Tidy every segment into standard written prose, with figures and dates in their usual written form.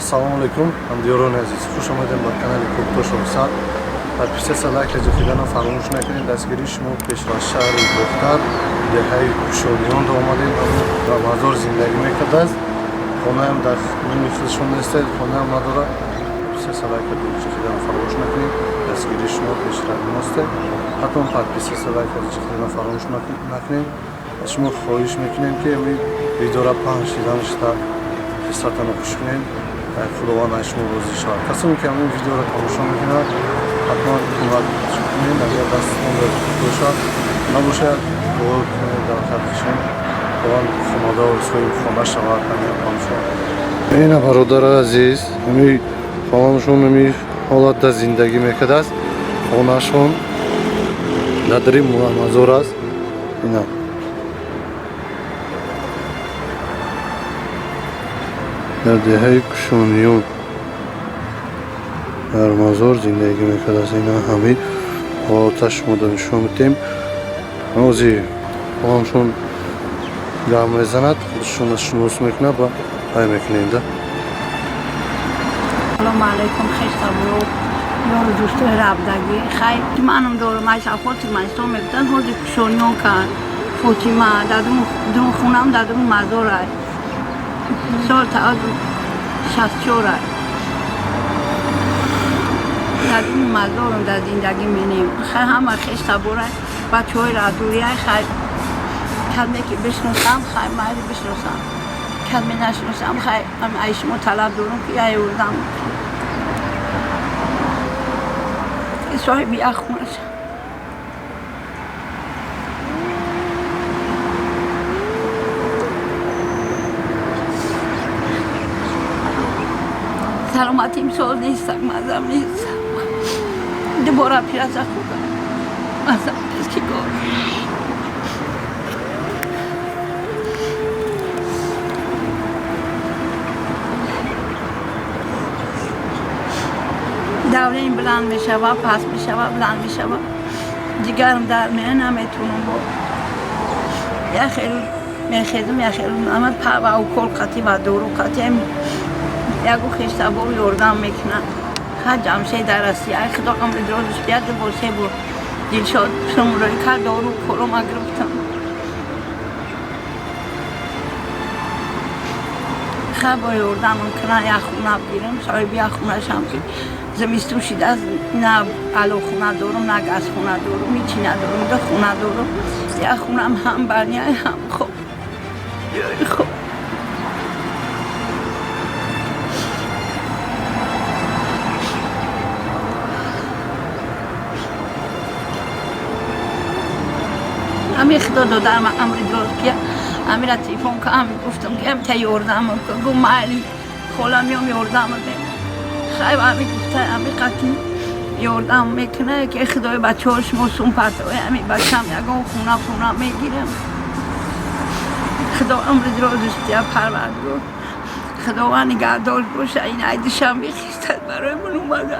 Ассалому алейкум, ҳамдиёрони азиз, хуш омадем ба канали Кӯкто Шоҳсар. Подписаться, лайк ва ҷафиданро фаромӯш накунед. Дастгирии шумо пеш аз шаҳри Бохтар, деҳаи Кушодиён омадем. ва мазор зиндагӣ мекардааст. Хонаам дар михлишон нестед, хонаам надорад. Подписаться, лайк ва ҷафиданро фаромӯш накунед. Дастгирии шумо пеш аз мосте. ҳатто подписаться, лайк ва ҷафиданро фаромӯш накунед. шумо хоҳиш мекунем ки видеоро паҳн шиданашта ҳиссатаро хуш кунед. Худованд аз шумо розӣ шавад. Касоне ки ҳамин видеоро тамошо мекунад, ҳатман кӯмак кунед. Агар дастатон бошад, набошад, дуо кунед дар хатишон. Худованд хонада рӯзҳои хона шавад. Ина бародар азиз, ҳамин фалонашон ҳамин ҳолатда зиндагӣ мекардааст. Хонашон надри мазор аст. Ина дар деҳаи Кушодиён дар мазор зиндагӣ мекардааст. Ина ҳамин ҳолата шумо дар нишон медиҳем. ҳозир фалонашон гам мезанад, худашон шинос мекунад ва ҳай мекунем. Салому алейкум, хештабро ёру дӯстои равдагӣ. Хайр манам дорам айса Фотимаистон мегӯфтанд ҳозир Кушодиён кан Фотима дар хунам дар мазор аст. Сол 64 аст. дар мазорам дар зиндагӣ менем. Хайр ҳама хештабора бачаҳои радурия хайр кадме ки бишносам, хайр майли бишносам. Кадме нашносам, хайр аз шумо талаб дорам ки я ёрдам соҳиби як хунашам. саломатим соз нестам, мазам нестам. дубора пираза худам. мазам нест ки гор. давлаем буланд мешава, паст мешава, буланд мешава. ҷигарам дар меояд, наметавонам бо яхел мехезам, яхел ама пава укол қатӣ ва дору қатӣ яго хештабор ёрдам мекунад. ҳар ҷамшеда Россия худо умри дорозш биёд босе бо дилшод шумроӣ кард дору уколома гирифтам. хабо ёрдам мекунад як хуна бигирам, соҳиби як хунашам ки зимистон шидааст, на алохона дорам, на газхона дорам, ҳичи надорам, ду хона дорам. як хунам ҳам барняй, ҳам хоб. ёй хоб. ҳамин худо додарам умри дроз бия. ҳамира телефон кардам, гуфтам ки та ёрдам мекун. гуфт майли холам ём ёрдам мекун. хайр ҳамин гуфта ҳамин қатӣ ёрдам мекуна ки худои бачаҳои шумо сумпартои ҳамин бачаам ягон хуна мегирам. худо умри дрозш бия парвардгор. худованд нигаҳдор боша. ин ай душанбе хистад бароимон омада.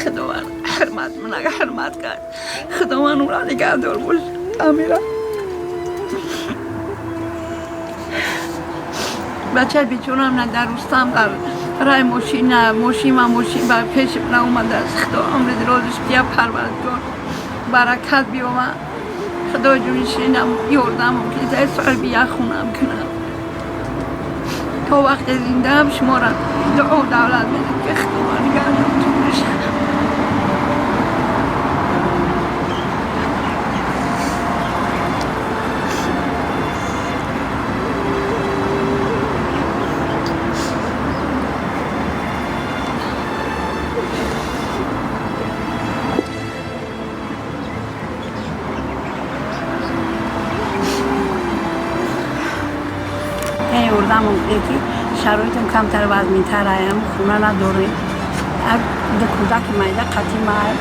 خداوند حرمت منو حرمت کرد. خداوند اون را نگهدار باشه. امیرا بچه بیچونم نه در روستم در رای ماشین بر پیش من اومده است. خدا عمر درازش بیا پروردگار برکت بیاوم. خدا جونشینم یاردم که در سال بیا خونم کنم تا وقت زنده هم شما را دعا دولت بدید که خدا نگهدارتون بشه. یاردم یکی شرایطم کمتر وزنی‌تر ایم، خونه نداریم. در کودک میده قطعی مای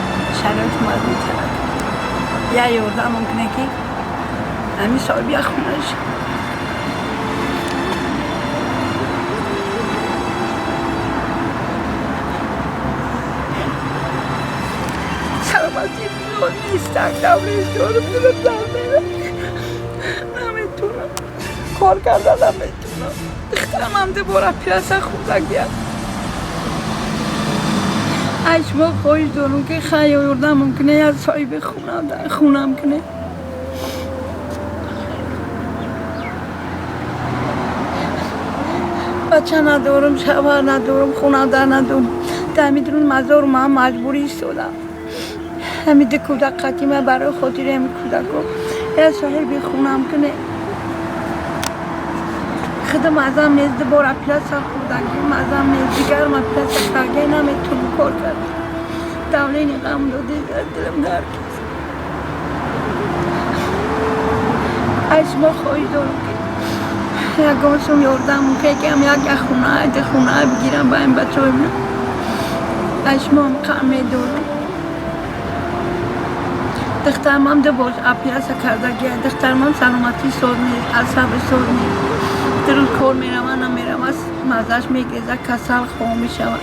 شرایط وزنی‌تر. یا یاردم ممکنه که همین صاحب یک خونه شه. سلامتی خود نیستم دولش دارم در میرم نمیتونم کار کردن نمیتونم دخترم هم ده بارا پیرسه خودک بیاد اشما خوش دارم که خیلی یوردم ممکنه از صاحب خونم کنه بچه ندارم شوهر ندارم خونه در ندارم دمیدرون مزار ما مجبوری شدم همیده کودک قدیمه برای خاطر همین کودک رو یه صاحب خونم کنه خودم ازم نیست بارا پلاس خوردگیم ازم نیست دیگر ما پلاس خرگه نمیتونم کار کردم دولین غم داده در دلم درد اشما خواهی دارم که یکم سون یاردم که هم یک خونه بگیرم با این بچه های اشما هم قمه دارم دخترم هم ده باش اپیاس کرده گیه دخترم هم سلامتی سر نیست عصب سر نیست درون کار میروم نمیروم مزش میگیزه کسل خواه میشود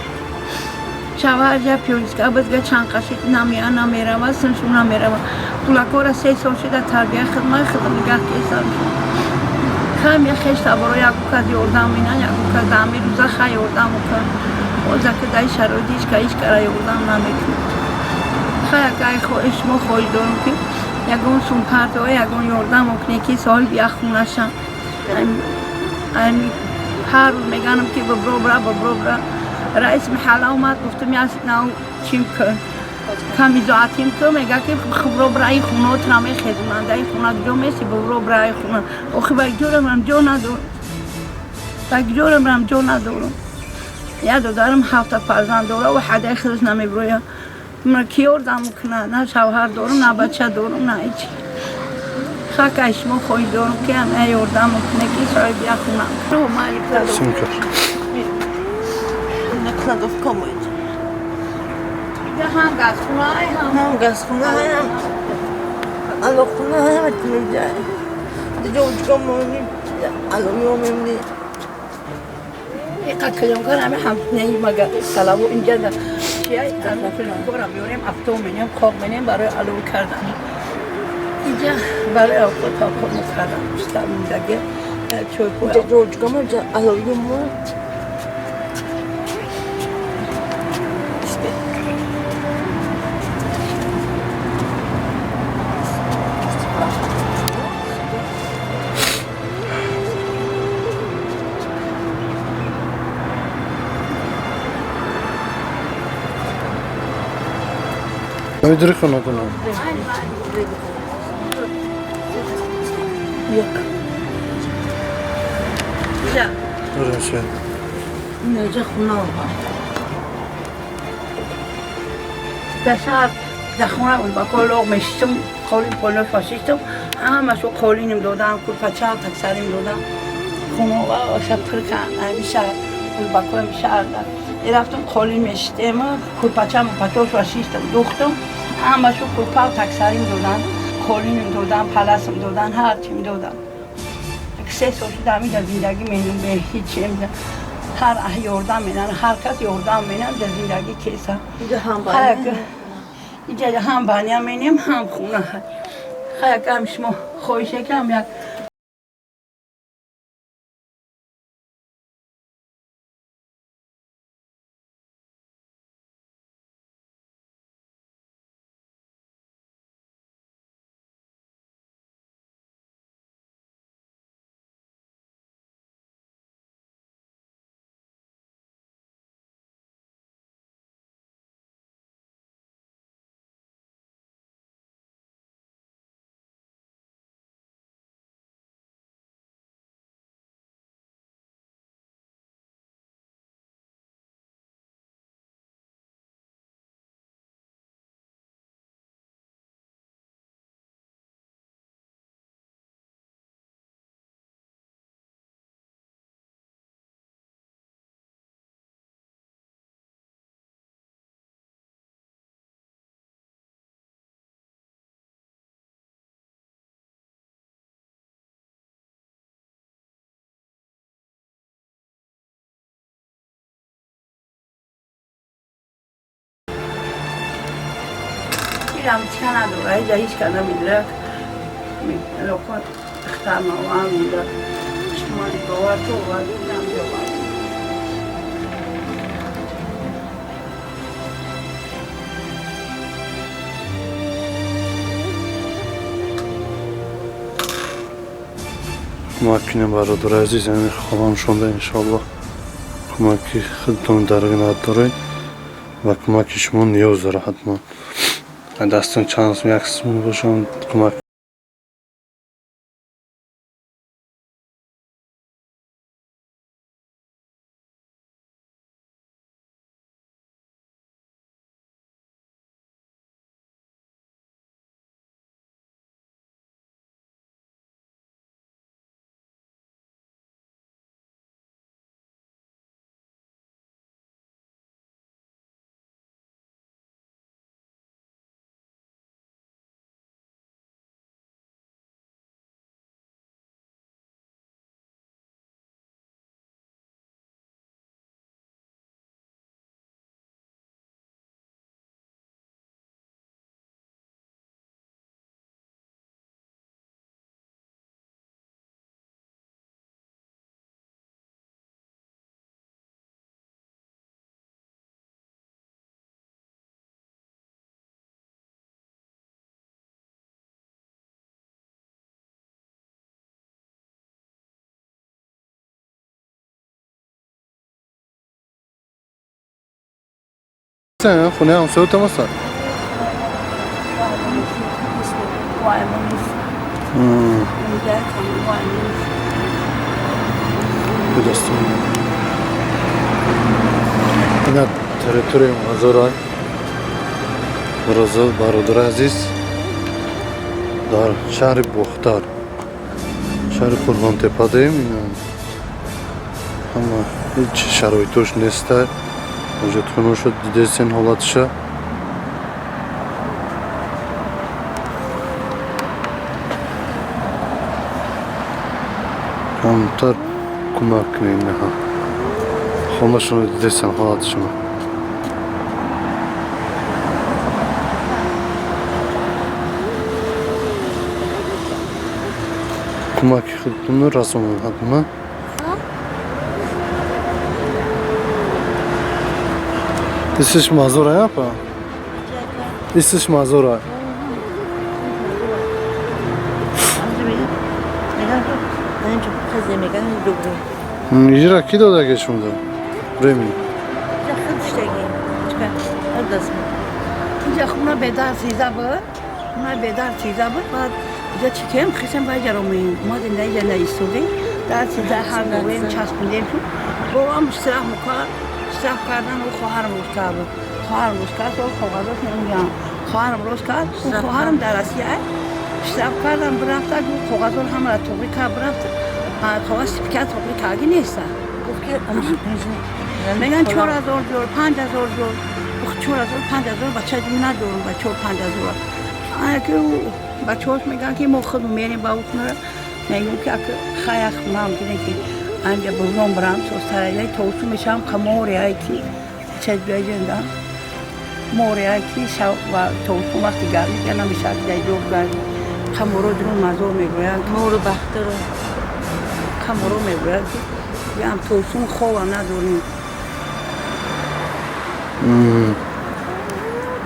شوهر جا پیوریسکه بزگه چند قشید نمیروم سنشون نمیروم کلکار 3 سال شده تربیه خدمه نگه کیسر کم یه خیش تبارا یکو کز یاردم اینه یکو کز دمی روزه خیلی یاردم کن اوزه که دای شرایطیش که ایش کره یاردم نمیکن خیلی که اشما خواهی دارم که یکون سون پرده های یکون یاردم کنه که سال بیا خونه شم هر روز میگنم که ببرو برا رئیس محله اومد گفتم از نو چیم کن کمی زاعتیم که میگه که خبرو برای خونه ترامه خدمانده ای خونه جو میسی ببرو برای خونه آخه بگجورم رم جو ندارم یه دارم 7 فرزند داره و حده خودش نمیبرویم من کی یاردم کنه نه شوهر دارم نه بچه دارم نه هیچی خاک اشما خواهی دارم که همه یاردم کنه که سای بیا خونم رو مالی سمکر Nakladów komuś. هم گاز خونه های هم gaz خونه‌ام. الان خونه همتون جای. دیگه کمونی. الان میومم دی. اینقدر کلام کنم هم نهی مگه سلامو اینجا ده چیه الان کلام کنم میوریم افتو منیم خواب منیم برای علو کردن اینجا برای اوقات کردن مستم دیگه چوی پول دیگه کمونی الان میومم. نمیدونی خونه کنم Yok. اینجا درسته Nece خونه var. بسر در خونه بود با کلوغ میشتم قولین پولو فاشیستم همه شو قولینم دادم کل پچه تکسریم دادم خونه و شپر کن همیشه با کل همیشه اردن رفتم قولین میشتم کل پچه فاشیستم دوختم همه شو کل پاو تکسریم دادن قولینم دادم پلسم دادن هر چیم دادم 3 سال شده همی در زندگی مینم به هیچی هر یاردم مینن هر کس یاردم مینن در زندگی کیسه Nece ham var. اینجا هم بانیا مینیم هم خونه خیلی کم شما خویشه کم یک هم چیکار نداره اینجا هیچ کار نمیداره لکن اختار موان میده شما باور تو باور بودم باور کمکی برادر عزیز امیر خواهم شونده انشالله کمکی خودتون درگنات دارید و کمکی شما نیاز داره حتما دستان چانس یک قسم باشم کمک sen خونه همسایه تو مثلا وای منیست میگه کنم وای منیست بدستم اینا تریتوری مزارای برادر عزیز در شهر بختار شهر قربان تپه داریم اینا اما هیچ شرایطش نیسته وجود خونه شد دیده سین حالتشه کمتر کمک کنید نه خونه شونه دیده سین حالتشونه کمک خودتون رسون حتما Jesteś Mazura, ja pa? Jesteś Mazura. Ira ki da geçmedi. Bremen. اینجا خونه بدار چیزا بود خونه بدار چیزا بود بعد اینجا چیکم خیسم باید رومی ما دیگه اینجا نیستودیم در چیزا هر موقعیم چسبوندیم بابام استراح میکرد استراح کردن و خواهرم روز کرد خواهرم روز کرد و کاغذات نمیگم خواهرم روز کرد و خواهرم در آسیه استراح کردم برفت و کاغذات هم را توبری کرد برفت کاغذ سپیکت توبری کردی نیست میگن 4000 جور 5000 جور 4000 5000 بچه دیگه ندارم بچه 5000 اگه بچه‌هاش میگن که ما خود میریم با اون میگم که خیلی خونم دیگه که اینجا برام برام سوستایی توسو میشم کموری ایتی چه بیاجندم موری ایتی شو و توسو وقتی گرمی که نمیشه که جوب گردی کمورو درون مزور میگویند مورو بختر کمورو میگویند که هم توسو خوب نداریم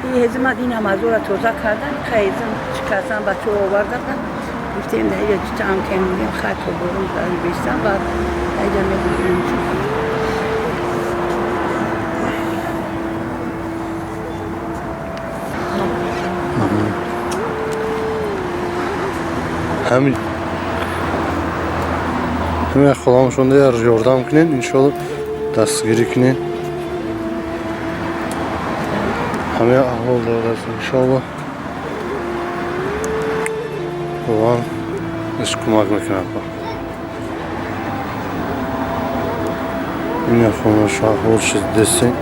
این هزمت این هم از او را توزه کردن خیزم شکستن بچه رو آوردن گفتیم در اینجا چند که میگیم خط رو برون داری بیستن بعد اینجا میگیم همین خودم شونده یاردم کنین انشالله دستگیری کنین همه احوال داره است انشالله بابام ازش کمک میکنم این افغانش احوال شد دستین